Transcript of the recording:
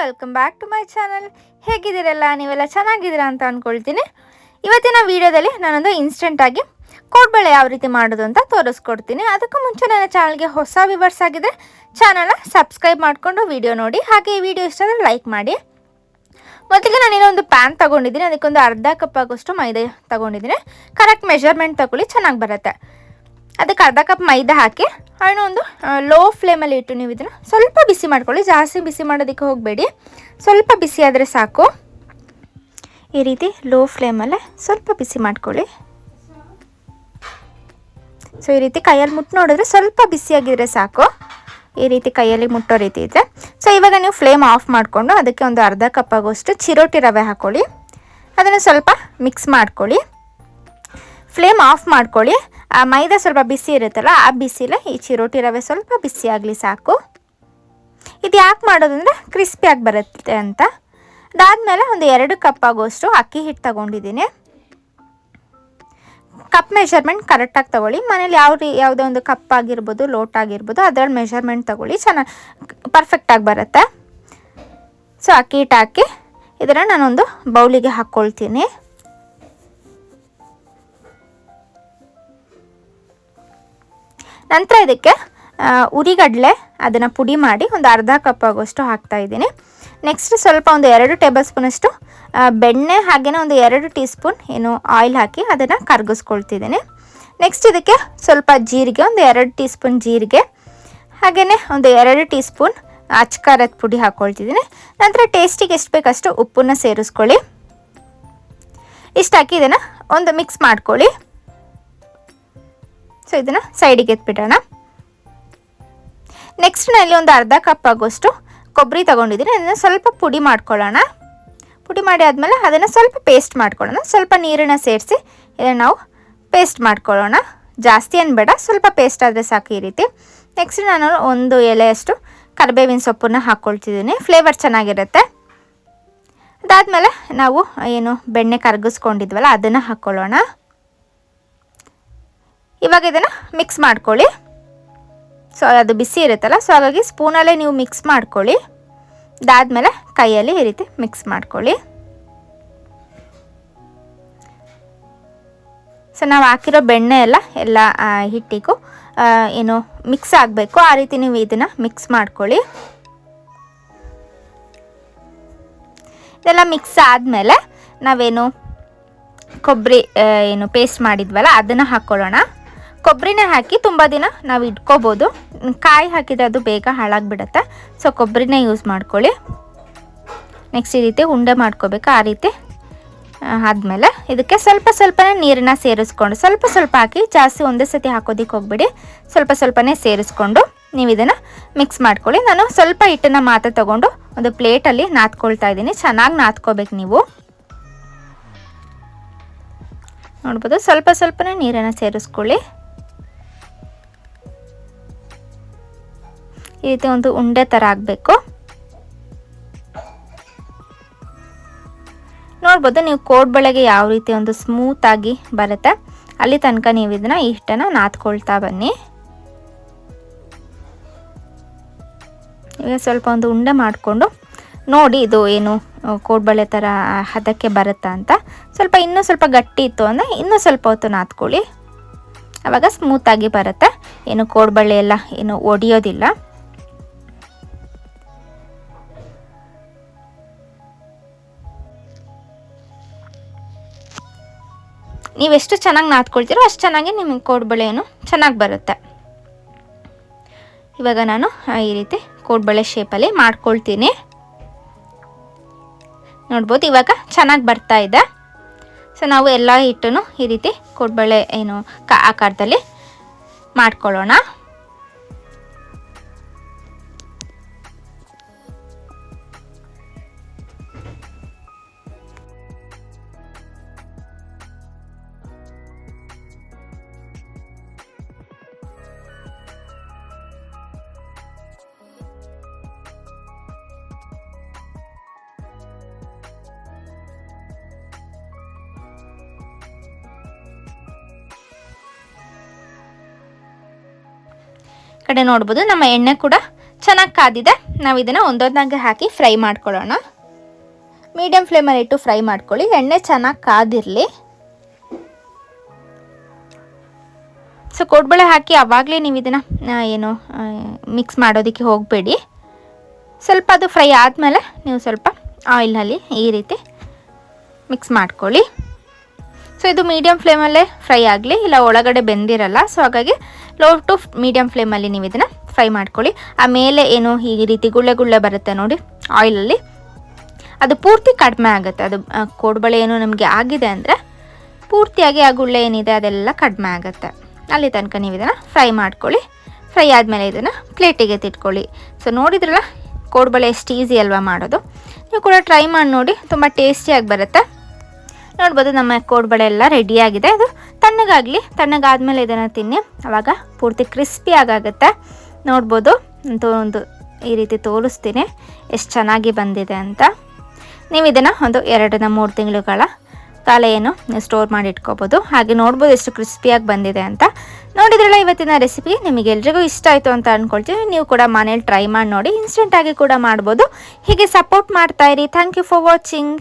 Welcome back to my channel. ಹೇಗಿದ್ದೀರಲ್ಲ, ನೀವೆಲ್ಲ ಚೆನ್ನಾಗಿದ್ದೀರಾ ಅಂತ ಅಂದ್ಕೊಳ್ತೀನಿ. ಇವತ್ತಿನ ವಿಡಿಯೋದಲ್ಲಿ ನಾನೊಂದು ಇನ್ಸ್ಟೆಂಟಾಗಿ ಕೋಡ್ಬಳೆ ಯಾವ ರೀತಿ ಮಾಡೋದು ಅಂತ ತೋರಿಸ್ಕೊಡ್ತೀನಿ. ಅದಕ್ಕೂ ಮುಂಚೆ ನನ್ನ ಚಾನಲ್ಗೆ ಹೊಸ ವ್ಯೂವರ್ಸ್ ಆಗಿದ್ದರೆ ಚಾನಲ್ನ ಸಬ್ಸ್ಕ್ರೈಬ್ ಮಾಡಿಕೊಂಡು ವಿಡಿಯೋ ನೋಡಿ. ಹಾಗೆ ಈ ವಿಡಿಯೋ ಇಷ್ಟ ಆದರೆ ಲೈಕ್ ಮಾಡಿ. ಮೊದಲಿಗೆ ನಾನೇನೊಂದು ಪ್ಯಾನ್ ತೊಗೊಂಡಿದ್ದೀನಿ, ಅದಕ್ಕೊಂದು ಅರ್ಧ ಕಪ್ ಆಗೋಷ್ಟು ಮೈದಾ ತೊಗೊಂಡಿದ್ದೀನಿ. ಕರೆಕ್ಟ್ ಮೆಷರ್ಮೆಂಟ್ ತೊಗೊಳ್ಳಿ, ಚೆನ್ನಾಗಿ ಬರುತ್ತೆ. ಅದಕ್ಕೆ ಅರ್ಧ ಕಪ್ ಮೈದಾ ಹಾಕಿ ಒಂದು ಲೋ ಫ್ಲೇಮಲ್ಲಿ ಇಟ್ಟು ನೀವು ಇದನ್ನು ಸ್ವಲ್ಪ ಬಿಸಿ ಮಾಡ್ಕೊಳ್ಳಿ. ಜಾಸ್ತಿ ಬಿಸಿ ಮಾಡೋದಕ್ಕೆ ಹೋಗಬೇಡಿ, ಸ್ವಲ್ಪ ಬಿಸಿ ಆದರೆ ಸಾಕು. ಈ ರೀತಿ ಲೋ ಫ್ಲೇಮಲ್ಲೇ ಸ್ವಲ್ಪ ಬಿಸಿ ಮಾಡ್ಕೊಳ್ಳಿ. ಸೊ ಈ ರೀತಿ ಕೈಯಲ್ಲಿ ಮುಟ್ಟು ನೋಡಿದ್ರೆ ಸ್ವಲ್ಪ ಬಿಸಿಯಾಗಿದ್ರೆ ಸಾಕು. ಈ ರೀತಿ ಕೈಯಲ್ಲಿ ಮುಟ್ಟೋ ರೀತಿ ಇದ್ದರೆ. ಸೊ ಇವಾಗ ನೀವು ಫ್ಲೇಮ್ ಆಫ್ ಮಾಡಿಕೊಂಡು ಅದಕ್ಕೆ ಒಂದು ಅರ್ಧ ಕಪ್ ಆಗೋಷ್ಟು ಚಿರೋಟಿ ರವೆ ಹಾಕ್ಕೊಳ್ಳಿ. ಅದನ್ನು ಸ್ವಲ್ಪ ಮಿಕ್ಸ್ ಮಾಡ್ಕೊಳ್ಳಿ. ಫ್ಲೇಮ್ ಆಫ್ ಮಾಡ್ಕೊಳ್ಳಿ. ಆ ಮೈದಾ ಸ್ವಲ್ಪ ಬಿಸಿ ಇರುತ್ತಲ್ಲ, ಆ ಬಿಸಿಲೇ ಈ ಚಿರೋಟಿ ರವೆ ಸ್ವಲ್ಪ ಬಿಸಿ ಆಗಲಿ ಸಾಕು. ಇದು ಯಾಕೆ ಮಾಡೋದಂದರೆ ಕ್ರಿಸ್ಪಿಯಾಗಿ ಬರುತ್ತೆ ಅಂತ. ಅದಾದಮೇಲೆ ಒಂದು 2 ಕಪ್ ಆಗೋಷ್ಟು ಅಕ್ಕಿ ಹಿಟ್ಟು ತಗೊಂಡಿದ್ದೀನಿ. ಕಪ್ ಮೆಷರ್ಮೆಂಟ್ ಕರೆಕ್ಟಾಗಿ ತೊಗೊಳ್ಳಿ. ಮನೇಲಿ ಯಾವುದೇ ಒಂದು ಕಪ್ ಆಗಿರ್ಬೋದು, ಲೋಟ ಆಗಿರ್ಬೋದು, ಅದರಲ್ಲಿ ಮೆಷರ್ಮೆಂಟ್ ತೊಗೊಳ್ಳಿ, ಚೆನ್ನಾಗಿ ಪರ್ಫೆಕ್ಟಾಗಿ ಬರುತ್ತೆ. ಸೊ ಅಕ್ಕಿ ಹಿಟ್ಟು ಹಾಕಿ ಇದನ್ನು ನಾನೊಂದು ಬೌಲಿಗೆ ಹಾಕ್ಕೊಳ್ತೀನಿ. ನಂತರ ಇದಕ್ಕೆ ಉರಿಗಡಲೆ ಅದನ್ನು ಪುಡಿ ಮಾಡಿ ಒಂದು ಅರ್ಧ ಕಪ್ ಆಗೋಷ್ಟು ಹಾಕ್ತಾಯಿದ್ದೀನಿ. ನೆಕ್ಸ್ಟ್ ಸ್ವಲ್ಪ ಒಂದು 2 ಟೇಬಲ್ ಸ್ಪೂನಷ್ಟು ಬೆಣ್ಣೆ, ಹಾಗೆಯೇ ಒಂದು 2 ಟೀ ಸ್ಪೂನ್ ಆಯಿಲ್ ಹಾಕಿ ಅದನ್ನು ಕರಗಿಸ್ಕೊಳ್ತಿದ್ದೀನಿ. ನೆಕ್ಸ್ಟ್ ಇದಕ್ಕೆ ಸ್ವಲ್ಪ ಜೀರಿಗೆ, ಒಂದು 2 ಟೀ ಸ್ಪೂನ್ ಜೀರಿಗೆ, ಹಾಗೆಯೇ ಒಂದು 2 ಟೀ ಸ್ಪೂನ್ ಅಚ್ಕಾರದ ಪುಡಿ ಹಾಕ್ಕೊಳ್ತಿದ್ದೀನಿ. ನಂತರ ಟೇಸ್ಟಿಗೆ ಎಷ್ಟು ಬೇಕಷ್ಟು ಉಪ್ಪನ್ನು ಸೇರಿಸ್ಕೊಳ್ಳಿ. ಇಷ್ಟು ಹಾಕಿ ಇದನ್ನು ಒಂದು ಮಿಕ್ಸ್ ಮಾಡ್ಕೊಳ್ಳಿ. ಸೊ ಇದನ್ನು ಸೈಡಿಗೆ ಎತ್ಬಿಡೋಣ. ನೆಕ್ಸ್ಟ್ ನಾನು ಒಂದು ಅರ್ಧ ಕಪ್ ಆಗೋಷ್ಟು ಕೊಬ್ಬರಿ ತೊಗೊಂಡಿದ್ದೀನಿ. ಅದನ್ನು ಸ್ವಲ್ಪ ಪುಡಿ ಮಾಡ್ಕೊಳ್ಳೋಣ. ಪುಡಿ ಮಾಡಿ ಆದಮೇಲೆ ಅದನ್ನು ಸ್ವಲ್ಪ ಪೇಸ್ಟ್ ಮಾಡ್ಕೊಳ್ಳೋಣ. ಸ್ವಲ್ಪ ನೀರನ್ನು ಸೇರಿಸಿ ಇದನ್ನು ನಾವು ಪೇಸ್ಟ್ ಮಾಡ್ಕೊಳ್ಳೋಣ. ಜಾಸ್ತಿ ಏನು ಬೇಡ, ಸ್ವಲ್ಪ ಪೇಸ್ಟ್ ಆದರೆ ಸಾಕು ಈ ರೀತಿ. ನೆಕ್ಸ್ಟ್ ನಾನು ಒಂದು ಎಲೆಯಷ್ಟು ಕರಿಬೇವಿನ ಸೊಪ್ಪನ್ನು ಹಾಕ್ಕೊಳ್ತಿದ್ದೀನಿ, ಫ್ಲೇವರ್ ಚೆನ್ನಾಗಿರುತ್ತೆ. ಅದಾದಮೇಲೆ ನಾವು ಬೆಣ್ಣೆ ಕರಗಿಸ್ಕೊಂಡಿದ್ವಲ್ಲ ಅದನ್ನು ಹಾಕ್ಕೊಳ್ಳೋಣ. ಇವಾಗ ಇದನ್ನು ಮಿಕ್ಸ್ ಮಾಡ್ಕೊಳ್ಳಿ. ಸೊ ಅದು ಬಿಸಿ ಇರುತ್ತಲ್ಲ, ಸೊ ಹಾಗಾಗಿ ಸ್ಪೂನಲ್ಲೇ ನೀವು ಮಿಕ್ಸ್ ಮಾಡ್ಕೊಳ್ಳಿ. ಅದಾದಮೇಲೆ ಕೈಯಲ್ಲಿ ಈ ರೀತಿ ಮಿಕ್ಸ್ ಮಾಡ್ಕೊಳ್ಳಿ. ಸೊ ನಾವು ಹಾಕಿರೋ ಬೆಣ್ಣೆ ಎಲ್ಲ ಹಿಟ್ಟಿಗೂ ಮಿಕ್ಸ್ ಆಗಬೇಕು. ಆ ರೀತಿ ನೀವು ಇದನ್ನು ಮಿಕ್ಸ್ ಮಾಡ್ಕೊಳ್ಳಿ. ಇದೆಲ್ಲ ಮಿಕ್ಸ್ ಆದಮೇಲೆ ನಾವೇನು ಕೊಬ್ಬರಿ ಪೇಸ್ಟ್ ಮಾಡಿದ್ವಲ್ಲ ಅದನ್ನು ಹಾಕ್ಕೊಳ್ಳೋಣ. ಕೊಬ್ಬರಿನೇ ಹಾಕಿ ತುಂಬ ದಿನ ನಾವು ಇಟ್ಕೋಬೋದು. ಕಾಯಿ ಹಾಕಿದರೆ ಅದು ಬೇಗ ಹಾಳಾಗಿಬಿಡುತ್ತೆ. ಸೊ ಕೊಬ್ಬರಿನೇ ಯೂಸ್ ಮಾಡ್ಕೊಳ್ಳಿ. ನೆಕ್ಸ್ಟ್ ಈ ರೀತಿ ಉಂಡೆ ಮಾಡ್ಕೋಬೇಕು. ಆ ರೀತಿ ಆದಮೇಲೆ ಇದಕ್ಕೆ ಸ್ವಲ್ಪನೇ ನೀರನ್ನು ಸೇರಿಸ್ಕೊಂಡು ಸ್ವಲ್ಪ ಹಾಕಿ, ಜಾಸ್ತಿ ಒಂದೇ ಸತಿ ಹಾಕೋದಕ್ಕೆ ಹೋಗ್ಬಿಡಿ. ಸ್ವಲ್ಪನೇ ಸೇರಿಸ್ಕೊಂಡು ನೀವು ಇದನ್ನು ಮಿಕ್ಸ್ ಮಾಡ್ಕೊಳ್ಳಿ. ನಾನು ಸ್ವಲ್ಪ ಹಿಟ್ಟನ್ನು ಮಾತ್ರ ತೊಗೊಂಡು ಒಂದು ಪ್ಲೇಟಲ್ಲಿ ನಾದ್ಕೊಳ್ತಾ ಇದ್ದೀನಿ. ಚೆನ್ನಾಗಿ ನಾದ್ಕೋಬೇಕು ನೀವು. ನೋಡ್ಬೋದು, ಸ್ವಲ್ಪನೇ ನೀರನ್ನು ಸೇರಿಸ್ಕೊಳ್ಳಿ. ಈ ರೀತಿ ಒಂದು ಉಂಡೆ ಥರ ಆಗಬೇಕು. ನೋಡ್ಬೋದು, ನೀವು ಕೋಡ್ಬಳೆಗೆ ಯಾವ ರೀತಿ ಒಂದು ಸ್ಮೂತಾಗಿ ಬರುತ್ತೆ ಅಲ್ಲಿ ತನಕ ನೀವು ಇದನ್ನು ಈ ಹಿಟ್ಟನ್ನು ನಾದ್ಕೊಳ್ತಾ ಬನ್ನಿ. ಈಗ ಸ್ವಲ್ಪ ಒಂದು ಉಂಡೆ ಮಾಡಿಕೊಂಡು ನೋಡಿ, ಇದು ಕೋಡ್ಬಳೆ ಥರ ಹದಕ್ಕೆ ಬರುತ್ತಾ ಅಂತ. ಇನ್ನೂ ಸ್ವಲ್ಪ ಗಟ್ಟಿ ಇತ್ತು ಅಂದರೆ ಇನ್ನೂ ಸ್ವಲ್ಪ ಹೊತ್ತು ನಾದ್ಕೊಳ್ಳಿ. ಆವಾಗ ಸ್ಮೂತಾಗಿ ಬರುತ್ತೆ. ಕೋಡ್ಬಳೆ ಎಲ್ಲ ಒಡೆಯೋದಿಲ್ಲ. ನೀವೆಷ್ಟು ಚೆನ್ನಾಗಿ ನಾದ್ಕೊಳ್ತೀರೋ ಅಷ್ಟು ಚೆನ್ನಾಗಿ ನಿಮಗೆ ಕೋಡ್ಬಳೆ ಚೆನ್ನಾಗಿ ಬರುತ್ತೆ. ಇವಾಗ ನಾನು ಈ ರೀತಿ ಕೋಡ್ಬಳೆ ಶೇಪಲ್ಲಿ ಮಾಡ್ಕೊಳ್ತೀನಿ. ನೋಡ್ಬೋದು, ಇವಾಗ ಚೆನ್ನಾಗಿ ಬರ್ತಾ ಇದೆ. ಸೊ ನಾವು ಎಲ್ಲ ಹಿಟ್ಟನ್ನು ಈ ರೀತಿ ಕೋಡ್ಬಳೆ ಆಕಾರದಲ್ಲಿ ಮಾಡ್ಕೊಳ್ಳೋಣ. ಕಡೆ ನೋಡ್ಬೋದು ನಮ್ಮ ಎಣ್ಣೆ ಕೂಡ ಚೆನ್ನಾಗಿ ಕಾದಿದೆ. ನಾವು ಇದನ್ನು ಒಂದೊಂದಾಗಿ ಹಾಕಿ ಫ್ರೈ ಮಾಡ್ಕೊಳ್ಳೋಣ. ಮೀಡಿಯಮ್ ಫ್ಲೇಮಲ್ಲಿ ಇಟ್ಟು ಫ್ರೈ ಮಾಡ್ಕೊಳ್ಳಿ. ಎಣ್ಣೆ ಚೆನ್ನಾಗಿ ಕಾದಿರಲಿ. ಸೊ ಕೋಡ್ಬಳೆ ಹಾಕಿ ಆವಾಗಲೇ ನೀವು ಇದನ್ನು ಮಿಕ್ಸ್ ಮಾಡೋದಕ್ಕೆ ಹೋಗಬೇಡಿ. ಸ್ವಲ್ಪ ಅದು ಫ್ರೈ ಆದಮೇಲೆ ನೀವು ಸ್ವಲ್ಪ ಆಯಿಲ್ನಲ್ಲಿ ಈ ರೀತಿ ಮಿಕ್ಸ್ ಮಾಡ್ಕೊಳ್ಳಿ. ಸೊ ಇದು ಮೀಡಿಯಮ್ ಫ್ಲೇಮಲ್ಲೇ ಫ್ರೈ ಆಗಲಿ, ಇಲ್ಲ ಒಳಗಡೆ ಬೆಂದಿರಲ್ಲ. ಸೊ ಹಾಗಾಗಿ ಲೋ ಟು ಮೀಡಿಯಮ್ ಫ್ಲೇಮಲ್ಲಿ ನೀವು ಇದನ್ನು ಫ್ರೈ ಮಾಡ್ಕೊಳ್ಳಿ. ಆಮೇಲೆ ಈ ರೀತಿ ಗುಳ್ಳೆ ಗುಳ್ಳೆ ಬರುತ್ತೆ ನೋಡಿ ಆಯಿಲಲ್ಲಿ, ಅದು ಪೂರ್ತಿ ಕಡಿಮೆ ಆಗುತ್ತೆ. ಅದು ಕೋಡ್ಬಳೆ ನಮಗೆ ಆಗಿದೆ ಅಂದರೆ ಪೂರ್ತಿಯಾಗಿ ಆ ಗುಳ್ಳೆ ಏನಿದೆ ಅದೆಲ್ಲ ಕಡಿಮೆ ಆಗುತ್ತೆ. ಅಲ್ಲಿ ತನಕ ನೀವು ಇದನ್ನು ಫ್ರೈ ಮಾಡ್ಕೊಳ್ಳಿ. ಫ್ರೈ ಆದಮೇಲೆ ಇದನ್ನು ಪ್ಲೇಟಿಗೆ ತಿಟ್ಕೊಳ್ಳಿ. ಸೊ ನೋಡಿದ್ರಲ್ಲ ಕೋಡ್ಬಳೆ ಎಷ್ಟು ಈಸಿ ಅಲ್ವಾ ಮಾಡೋದು. ನೀವು ಕೂಡ ಟ್ರೈ ಮಾಡಿ ನೋಡಿ, ತುಂಬ ಟೇಸ್ಟಿಯಾಗಿ ಬರುತ್ತೆ. ನೋಡ್ಬೋದು ನಮ್ಮ ಕೋಡ್ಬಳೆ ಎಲ್ಲ ರೆಡಿಯಾಗಿದೆ. ಅದು ತಣ್ಣಗಾದ್ಮೇಲೆ ಇದನ್ನು ತಿನ್ನಿ, ಆವಾಗ ಪೂರ್ತಿ ಕ್ರಿಸ್ಪಿ ಆಗುತ್ತೆ. ನೋಡ್ಬೋದು ಒಂದು ಈ ರೀತಿ ತೋರಿಸ್ತೀನಿ ಎಷ್ಟು ಚೆನ್ನಾಗಿ ಬಂದಿದೆ ಅಂತ. ನೀವು ಇದನ್ನು ಒಂದು 2-3 ತಿಂಗಳುಗಳ ಕಾಲ ಸ್ಟೋರ್ ಮಾಡಿ ಇಟ್ಕೋಬೋದು. ಹಾಗೆ ನೋಡ್ಬೋದು ಎಷ್ಟು ಕ್ರಿಸ್ಪಿಯಾಗಿ ಬಂದಿದೆ ಅಂತ. ನೋಡಿದ್ರಲ್ಲ ಇವತ್ತಿನ ರೆಸಿಪಿ ನಿಮಗೆಲ್ರಿಗೂ ಇಷ್ಟ ಆಯಿತು ಅಂತ ಅಂದ್ಕೊಳ್ತೀನಿ. ನೀವು ಕೂಡ ಮನೇಲಿ ಟ್ರೈ ಮಾಡಿ ನೋಡಿ, ಇನ್ಸ್ಟೆಂಟಾಗಿ ಕೂಡ ಮಾಡ್ಬೋದು. ಹೀಗೆ ಸಪೋರ್ಟ್ ಮಾಡ್ತಾಯಿರಿ. Thank you for watching.